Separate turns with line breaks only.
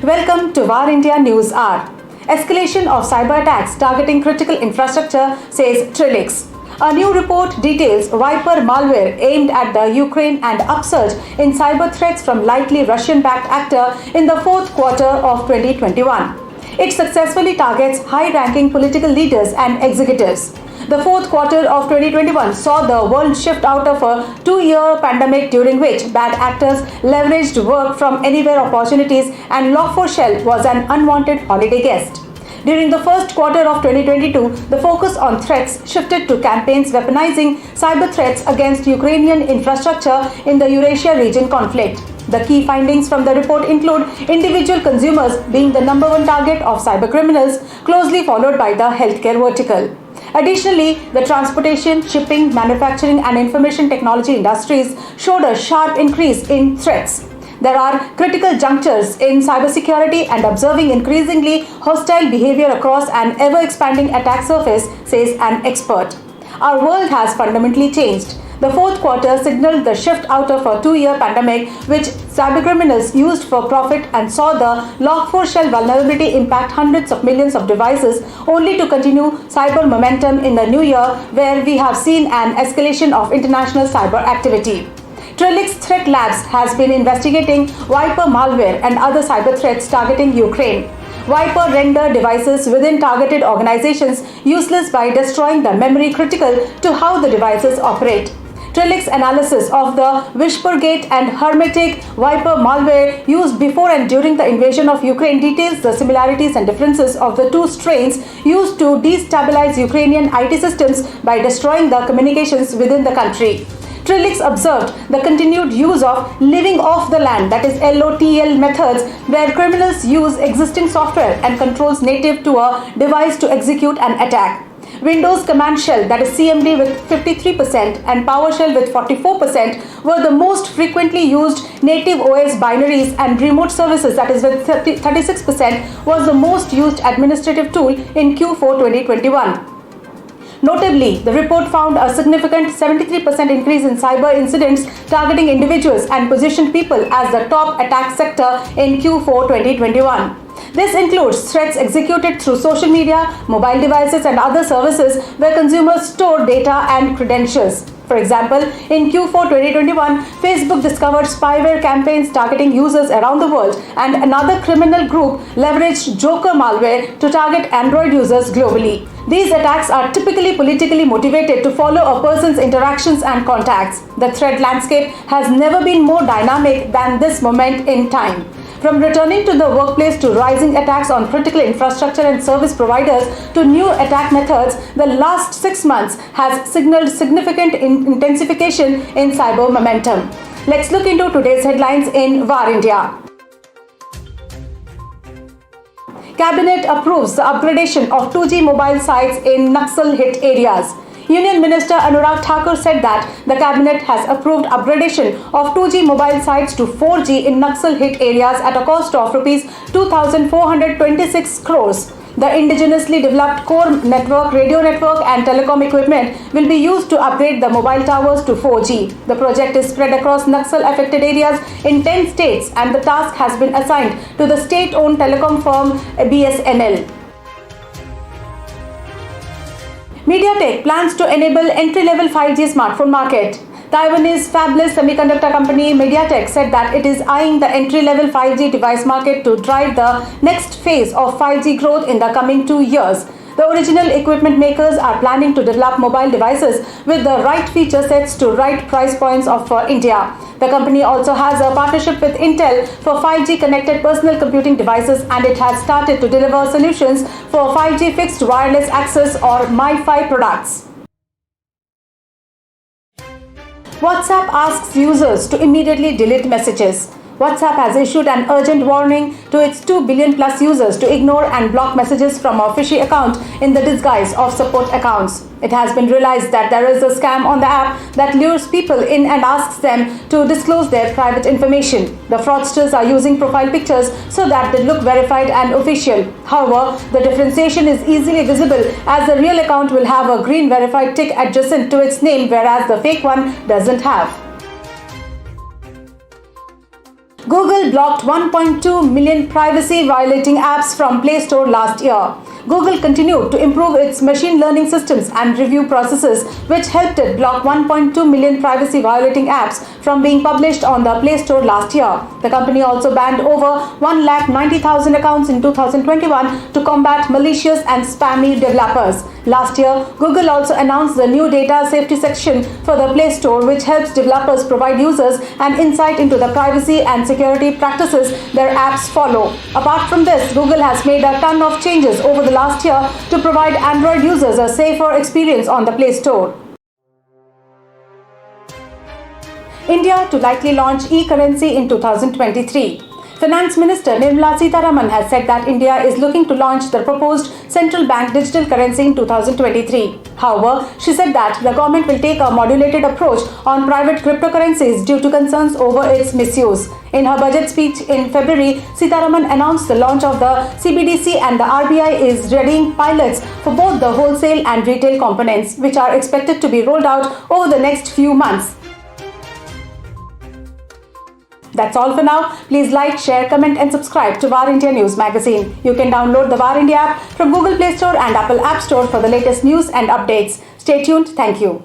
Welcome to VARINDIA News Hour. Escalation of cyber attacks targeting critical infrastructure, says Trellix. A new report details Viper malware aimed at the Ukraine and Upsurge in cyber threats from likely Russian-backed actor in the fourth quarter of 2021. It successfully targets high-ranking political leaders and executives. The fourth quarter of 2021 saw the world shift out of a 2-year pandemic during which bad actors leveraged work from anywhere opportunities and Log4Shell was an unwanted holiday guest. During the first quarter of 2022, the focus on threats shifted to campaigns weaponizing cyber threats against Ukrainian infrastructure in the Eurasia region conflict. The key findings from the report include individual consumers being the number one target of cybercriminals, closely followed by the healthcare vertical. Additionally, the transportation, shipping, manufacturing and information technology industries showed a sharp increase in threats. There are critical junctures in cybersecurity and observing increasingly hostile behavior across an ever-expanding attack surface, says an expert. Our world has fundamentally changed. The fourth quarter signaled the shift out of a 2-year pandemic, which cybercriminals used for profit, and saw the Log4Shell vulnerability impact hundreds of millions of devices, only to continue cyber momentum in the new year, where we have seen an escalation of international cyber activity. Trellix Threat Labs has been investigating Viper malware and other cyber threats targeting Ukraine. Viper render devices within targeted organizations useless by destroying the memory critical to how the devices operate. Trellix analysis of the Whispergate and Hermetic Viper malware used before and during the invasion of Ukraine details the similarities and differences of the two strains used to destabilize Ukrainian IT systems by destroying the communications within the country. Trellix observed the continued use of living off the land, that is LOTL methods, where criminals use existing software and controls native to a device to execute an attack. Windows Command Shell, that is CMD, with 53% and PowerShell with 44% were the most frequently used native OS binaries, and remote services, that is with 36%, was the most used administrative tool in Q4 2021. Notably, the report found a significant 73% increase in cyber incidents targeting individuals and positioned people as the top attack sector in Q4 2021. This includes threats executed through social media, mobile devices and other services where consumers store data and credentials. For example, in Q4 2021, Facebook discovered spyware campaigns targeting users around the world, and another criminal group leveraged Joker malware to target Android users globally. These attacks are typically politically motivated to follow a person's interactions and contacts. The threat landscape has never been more dynamic than this moment in time. From returning to the workplace to rising attacks on critical infrastructure and service providers to new attack methods, the last 6 months has signaled significant intensification in cyber momentum. Let's look into today's headlines in VARINDIA. Cabinet approves the upgradation of 2G mobile sites in Naxal-hit areas. Union Minister Anurag Thakur said that the Cabinet has approved upgradation of 2G mobile sites to 4G in Naxal-hit areas at a cost of Rs 2,426 crores. The indigenously developed core network, radio network and telecom equipment will be used to upgrade the mobile towers to 4G. The project is spread across Naxal-affected areas in 10 states, and the task has been assigned to the state-owned telecom firm BSNL. MediaTek plans to enable entry-level 5G smartphone market. Taiwanese fabless semiconductor company MediaTek said that it is eyeing the entry-level 5G device market to drive the next phase of 5G growth in the coming 2 years. The original equipment makers are planning to develop mobile devices with the right feature sets to right price points for India. The company also has a partnership with Intel for 5G connected personal computing devices, and it has started to deliver solutions for 5G fixed wireless access or MiFi products. WhatsApp asks users to immediately delete messages. WhatsApp has issued an urgent warning to its 2 billion plus users to ignore and block messages from a fishy account in the disguise of support accounts. It has been realized that there is a scam on the app that lures people in and asks them to disclose their private information. The fraudsters are using profile pictures so that they look verified and official. However, the differentiation is easily visible as the real account will have a green verified tick adjacent to its name, whereas the fake one doesn't have. Google blocked 1.2 million privacy-violating apps from Play Store last year. Google continued to improve its machine learning systems and review processes, which helped it block 1.2 million privacy-violating apps from being published on the Play Store last year. The company also banned over 190,000 accounts in 2021 to combat malicious and spammy developers. Last year, Google also announced the new data safety section for the Play Store, which helps developers provide users an insight into the privacy and security practices their apps follow. Apart from this, Google has made a ton of changes over the last year to provide Android users a safer experience on the Play Store. India to likely launch e-currency in 2023. Finance Minister Nirmala Sitharaman has said that India is looking to launch the proposed central bank digital currency in 2023. However, she said that the government will take a modulated approach on private cryptocurrencies due to concerns over its misuse. In her budget speech in February, Sitharaman announced the launch of the CBDC, and the RBI is readying pilots for both the wholesale and retail components, which are expected to be rolled out over the next few months. That's all for now. Please like, share, comment and subscribe to VARINDIA News Magazine. You can download the VARINDIA app from Google Play Store and Apple App Store for the latest news and updates. Stay tuned. Thank you.